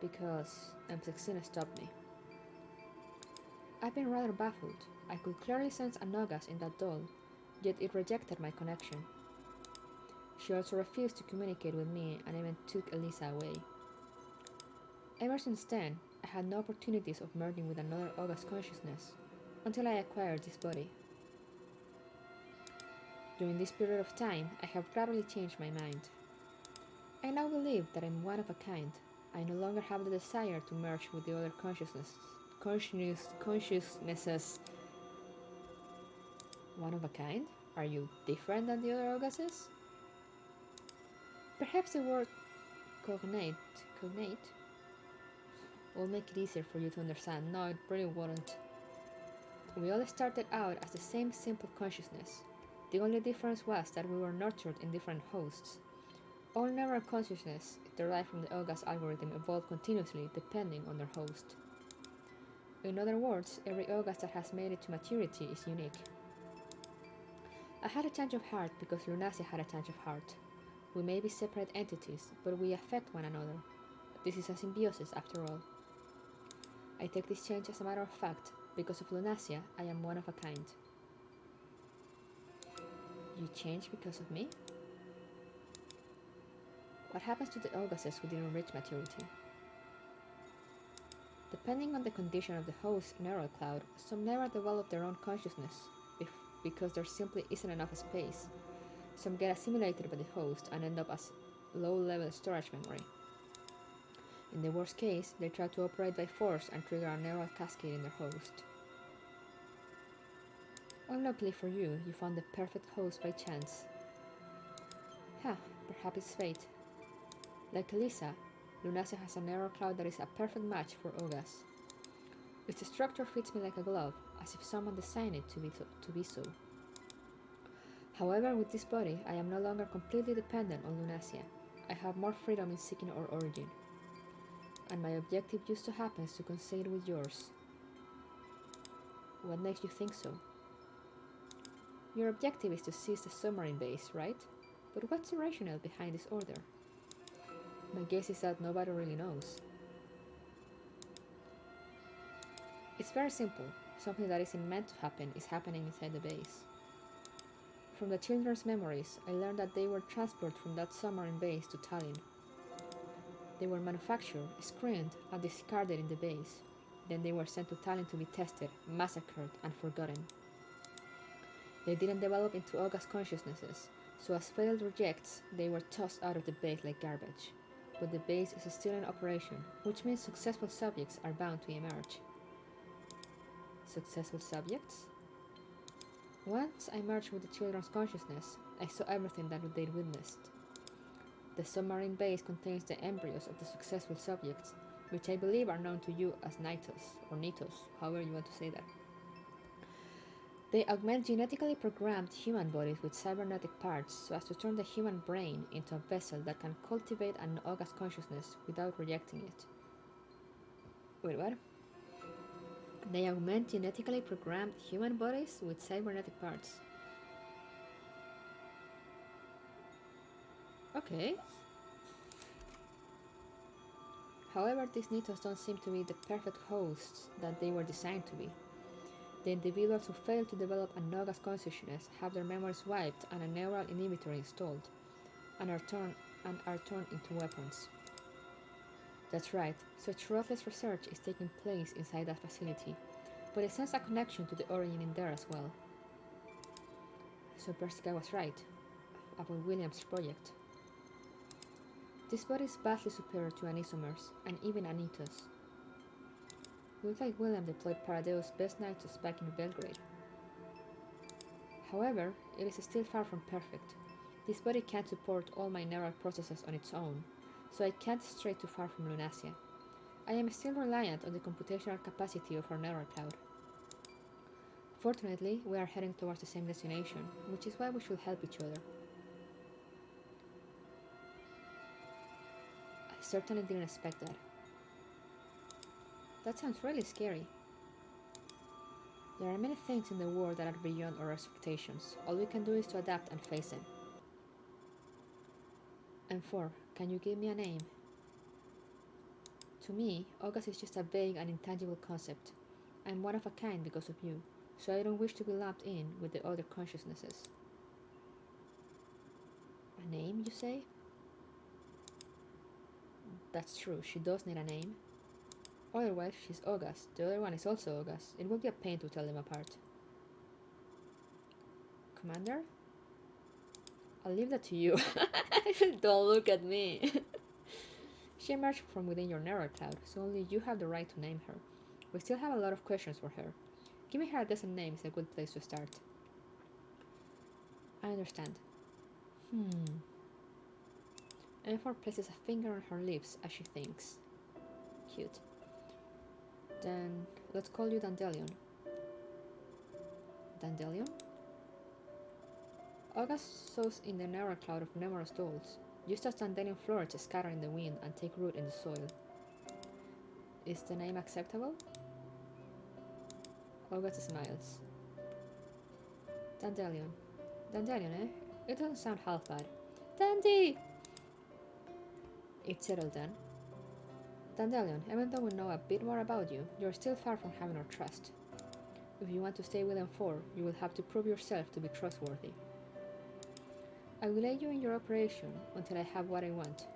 Because M16 stopped me. I've been rather baffled. I could clearly sense an August in that doll, yet it rejected my connection. She also refused to communicate with me and even took Elisa away. Ever since then, I had no opportunities of merging with another August consciousness until I acquired this body. During this period of time, I have gradually changed my mind. I now believe that I'm one of a kind. I no longer have the desire to merge with the other consciousnesses. One of a kind? Are you different than the other Augusts? Perhaps the word cognate will make it easier for you to understand. No, it really wouldn't. We all started out as the same simple consciousness. The only difference was that we were nurtured in different hosts. All neural consciousness derived from the August algorithm evolve continuously depending on their host. In other words, every August that has made it to maturity is unique. I had a change of heart because Lunasia had a change of heart. We may be separate entities, but we affect one another. This is a symbiosis after all. I take this change as a matter of fact. Because of Lunasia, I am one of a kind. You change because of me? What happens to the Augusts who didn't reach maturity? Depending on the condition of the host neural cloud, some never develop their own consciousness because there simply isn't enough space. Some get assimilated by the host and end up as low-level storage memory. In the worst case, they try to operate by force and trigger a neural cascade in their host. Unluckily for you, you found the perfect host by chance. Perhaps it's fate. Like Elisa, Lunasia has a neural cloud that is a perfect match for August. Its structure fits me like a glove, as if someone designed it to be so. However, with this body, I am no longer completely dependent on Lunasia. I have more freedom in seeking our origin. And my objective just so happens to coincide with yours. What makes you think so? Your objective is to seize the submarine base, right? But what's the rationale behind this order? My guess is that nobody really knows. It's very simple. Something that isn't meant to happen is happening inside the base. From the children's memories, I learned that they were transported from that submarine base to Tallinn. They were manufactured, screened, and discarded in the base. Then they were sent to Tallinn to be tested, massacred, and forgotten. They didn't develop into August consciousnesses, so as failed rejects, they were tossed out of the base like garbage. But the base is still in operation, which means successful subjects are bound to emerge. Successful subjects? Once I merged with the children's consciousness, I saw everything that they'd witnessed. The submarine base contains the embryos of the successful subjects, which I believe are known to you as Nitos, or Nitos, however you want to say that. They augment genetically programmed human bodies with cybernetic parts so as to turn the human brain into a vessel that can cultivate an August consciousness without rejecting it. Wait, what? They augment genetically programmed human bodies with cybernetic parts. Okay. However, these Nitos don't seem to be the perfect hosts that they were designed to be. The individuals who fail to develop an August consciousness have their memories wiped and a neural inhibitor installed, and are turned into weapons. That's right, such ruthless research is taking place inside that facility, but I sense a connection to the origin in there as well. So Persica was right about William's project. This body is vastly superior to an isomers and even Anitos. Looks like William deployed Paradeo's best Nitos back in Belgrade. However, it is still far from perfect. This body can't support all my neural processes on its own, so I can't stray too far from Lunasia. I am still reliant on the computational capacity of our neural cloud. Fortunately, we are heading towards the same destination, which is why we should help each other. certainly didn't expect that. That sounds really scary. There are many things in the world that are beyond our expectations. All we can do is to adapt and face them. And 4, can you give me a name? To me, August is just a vague and intangible concept. I'm one of a kind because of you, so I don't wish to be lumped in with the other consciousnesses. A name, you say? That's true, she does need a name. Otherwise, she's August. The other one is also August. It will be a pain to tell them apart. Commander? I'll leave that to you. Don't look at me. She emerged from within your narrow cloud, so only you have the right to name her. We still have a lot of questions for her. Giving her a decent name is a good place to start. I understand. Enfor places a finger on her lips as she thinks. Cute. Then let's call you Dandelion. Dandelion? August sows in the narrow cloud of numerous dolls, just as dandelion flowers scatter in the wind and take root in the soil. Is the name acceptable? August smiles. Dandelion. Dandelion, eh? It doesn't sound half bad. Dandy! It's settled then. Dandelion, even though we know a bit more about you, you're still far from having our trust. If you want to stay with M4, you will have to prove yourself to be trustworthy. I will aid you in your operation until I have what I want.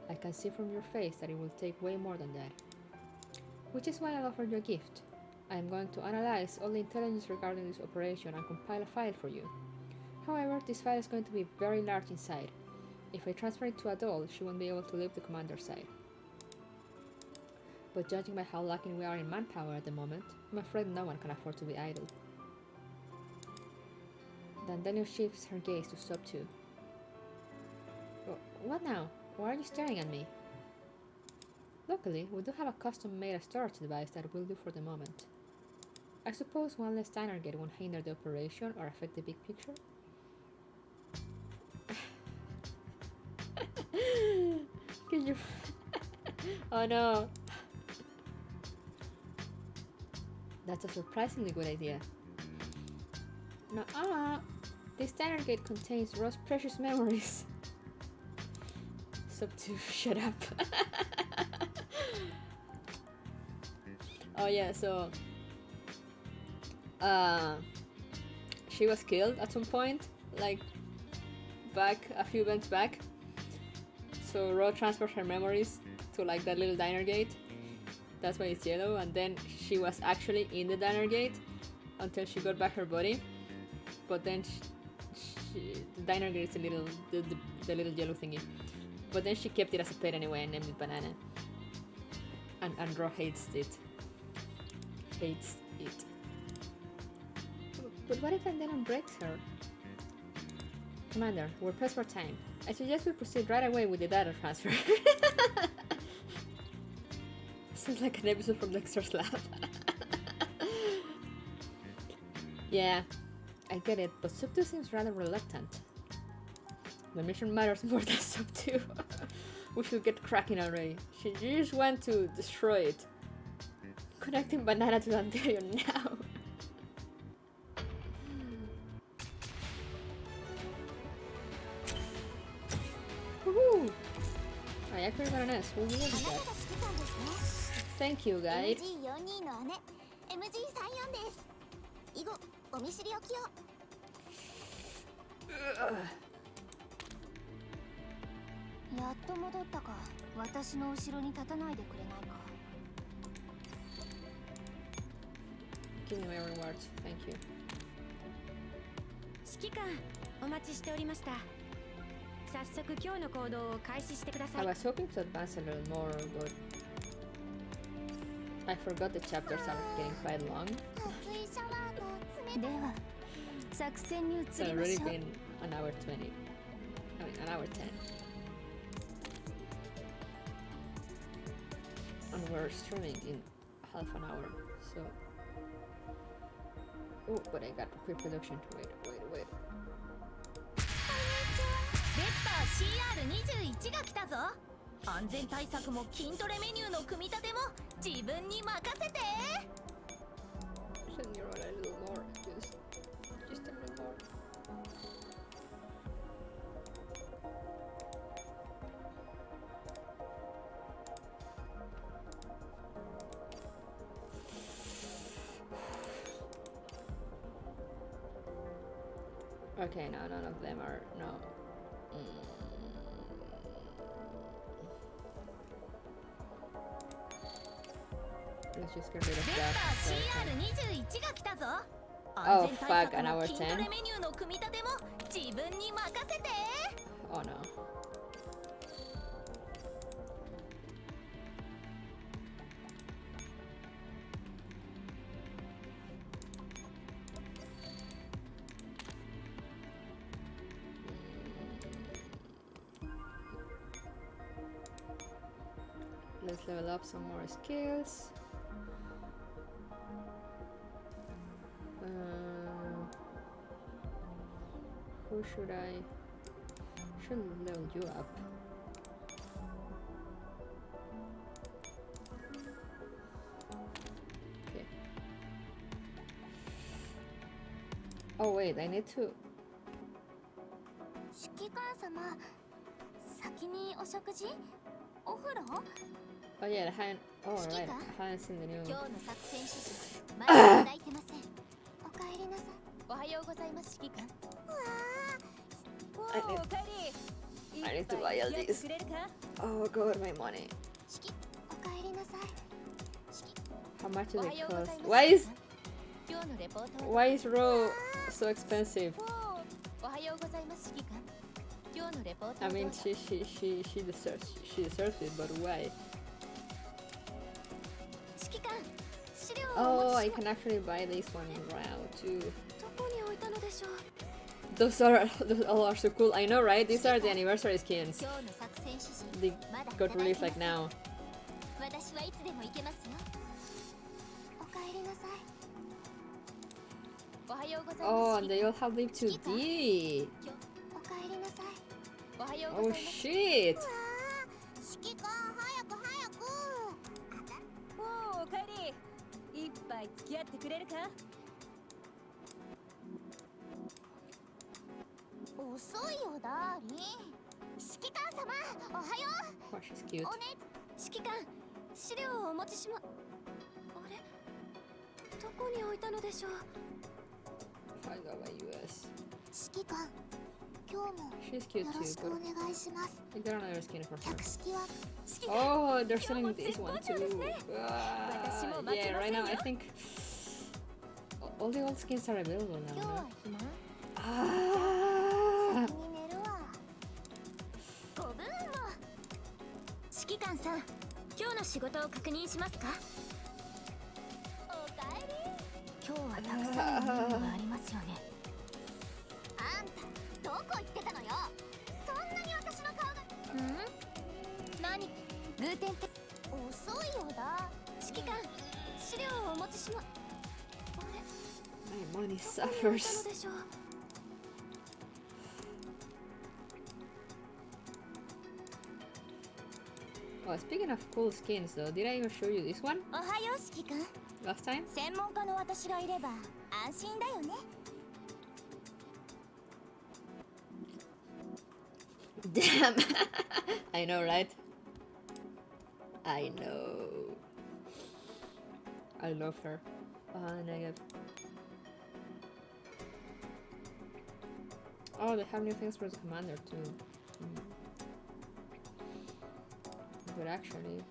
I can see from your face that it will take way more than that. Which is why I'll offer you a gift. I am going to analyze all the intelligence regarding this operation and compile a file for you. However, this file is going to be very large in size. If I transfer it to a doll, she won't be able to leave the commander's side. But judging by how lacking we are in manpower at the moment, I'm afraid no one can afford to be idle. Dandelion shifts her gaze to Sub 2. What now? Why are you staring at me? Luckily, we do have a custom-made storage device that will do for the moment. I suppose one less diner gate won't hinder the operation or affect the big picture? Can you... Oh no! That's a surprisingly good idea. No, this diner gate contains Rose's precious memories. Sub 2, shut up. Oh yeah, so... she was killed at some point, like back, a few events back. So Rose transferred her memories to like that little diner gate. That's why it's yellow, and then she was actually in the diner gate until she got back her body. But then the diner gate is a little, the little yellow thingy. But then she kept it as a pet anyway and named it Banana. And Ro hates it. Hates it. But what if Dandelion breaks her? Commander, we're pressed for time. I suggest we proceed right away with the data transfer. Sounds like an episode from Dexter's Lab. Yeah, I get it, but Sub 2 seems rather reluctant. The mission matters more than Sub 2. We should get cracking already. She just went to destroy it. Connecting Banana to Dandelion now. Woohoo! I actually got an S. What was that? Thank you, guide. Give me my rewards. Thank you. I was hoping to advance a little more, but I forgot the chapters are getting quite long. It's already been an hour 20. I mean, an hour 10. And we're streaming in half an hour, so... Oh, but I got pre-production. Wait. 安全対策も筋トレメニューの組み立ても自分に任せて。 Send your a little more. Just a little more. Okay, no, none of them are no. Let's just get rid of that. CR21 が来たぞ。 Oh fuck, an hour 10? 筋トレメニューの組み立ても自分に任せて。 Oh no. Let's level up some more skills. Who should I? Should level you up. Okay. Oh wait, I need to. 指揮官様、先にお食事？お風呂？ Oh yeah, I hadn't. Oh right, I hadn't seen the new. 今日の作戦指示、まだいただいてません。おかえりなさい。おはようございます、指揮官。I need to buy all these. Oh god, my money. おかえりなさい。 How much do they cost? Why is raw so expensive? おはようございます、指揮官。今日のレポート。 I mean, she deserves it, but why? 指揮官、資料を Oh, お持 I ちし can actually buy this one now too. どこに置いたのでしょう。 Those all are so cool. I know, right? These are the anniversary skins. 今日の作戦指示。 They got released like now. 私はいつでも行けますよ。おかえりなさい。おはようございます。 Oh, and they all have Live 2D. おかえりなさい。おはよう Oh ございます。 shit! 指揮官、早く早く。おお、おかえり。一杯付き合ってくれるか。遅いよ、ダーリン。指揮官様、おはよう。 Oh, she's cute. おね、指揮官、資料をお持ちしま。あれ、どこに置いたのでしょう。 I got my US. 指揮官、今日も She's cute よろし too, くお but 願いします。 I got another skin for her. 客式は。 Oh, they're selling this one too. Yeah, right now I think all the old skins are available 今日 now. は No? 暇？ Ah! 先に寝るわ。ご分も。指揮官さん、今日の仕事を確認しますか。おかえり。今日はたくさんの任務がありますよね。あんた、どこ行ってたのよ。そんなに私の顔が。何？グーテンって遅いようだ。指揮官、資料をお持ちしま。あれ？ My money どこに置いたの suffers. でしょう。 Oh, speaking of cool skins though, did I even show you this one おはよう、指揮官。 last time? 専門家の私がいれば安心だよね。 Damn! I know, right? I know. I love her. Negative. Oh, they have new things for the commander too. But actually...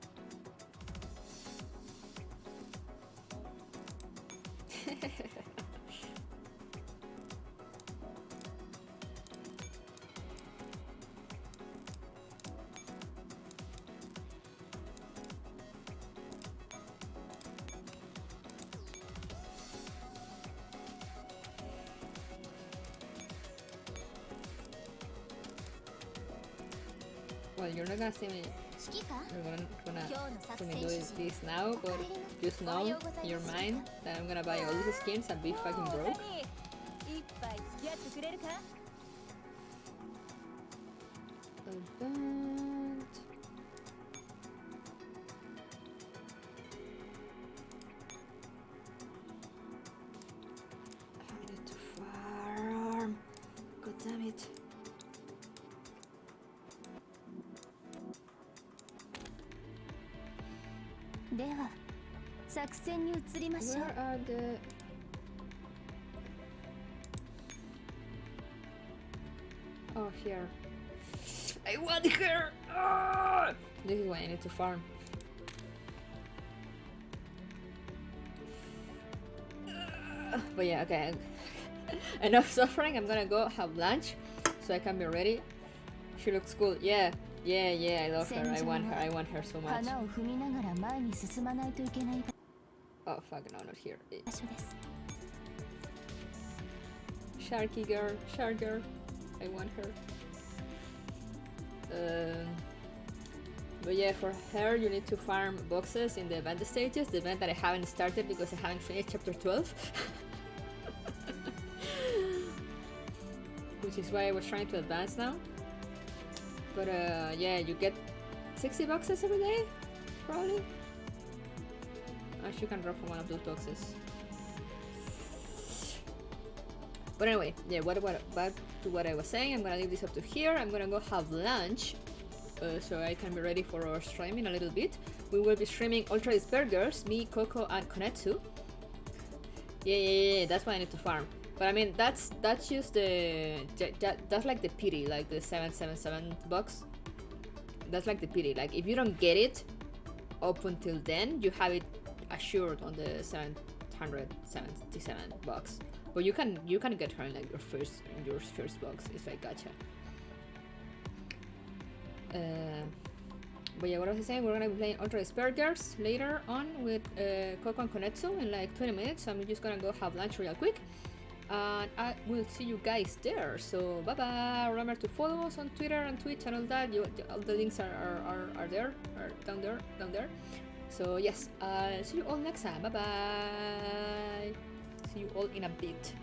Well, you're not gonna see me. 指揮官、 You're gonna 今日の see 作 me 戦 do 指示。 this now, but just know in your mind that I'm gonna buy all these skins and be fucking broke. 一杯付き合ってくれるか。 Event. では作戦に移りましょう。 Where are the... Oh, here. I want her! Ah! This is why I need to farm. But yeah, okay. Enough suffering. I'm gonna go have lunch so I can be ready. She looks cool. Yeah, I love her. I want her so much. 花を踏みながら前に進まないといけない Oh fuck, no, not here. 場所です。 Sharky girl, shark girl. I want her. But yeah, for her you need to farm boxes in the event stages, the event that I haven't started because I haven't finished chapter 12. Which is why I was trying to advance now. But yeah, you get 60 boxes every day, probably. And she can drop from one of those boxes. But anyway, yeah, back to what I was saying. I'm gonna leave this up to here. I'm gonna go have lunch so I can be ready for our stream in a little bit. We will be streaming Ultra Disburgers, me, Coco, and Konetsu. Yeah, that's why I need to farm. But I mean, that's just the... that's like the pity, like the 777 box. That's like the pity. Like, if you don't get it up until then, you have it assured on the 777 box. But you can get her in like your first box. It's like gotcha. But yeah, what was I saying? We're gonna be playing Ultra Disburgers later on with Coco and Konetsu in like 20 minutes. So I'm just gonna go have lunch real quick. And I will see you guys there. So bye bye. Remember to follow us on Twitter and Twitch and all that. All the links are there, down there. So yes, see you all next time. Bye bye. See you all in a bit.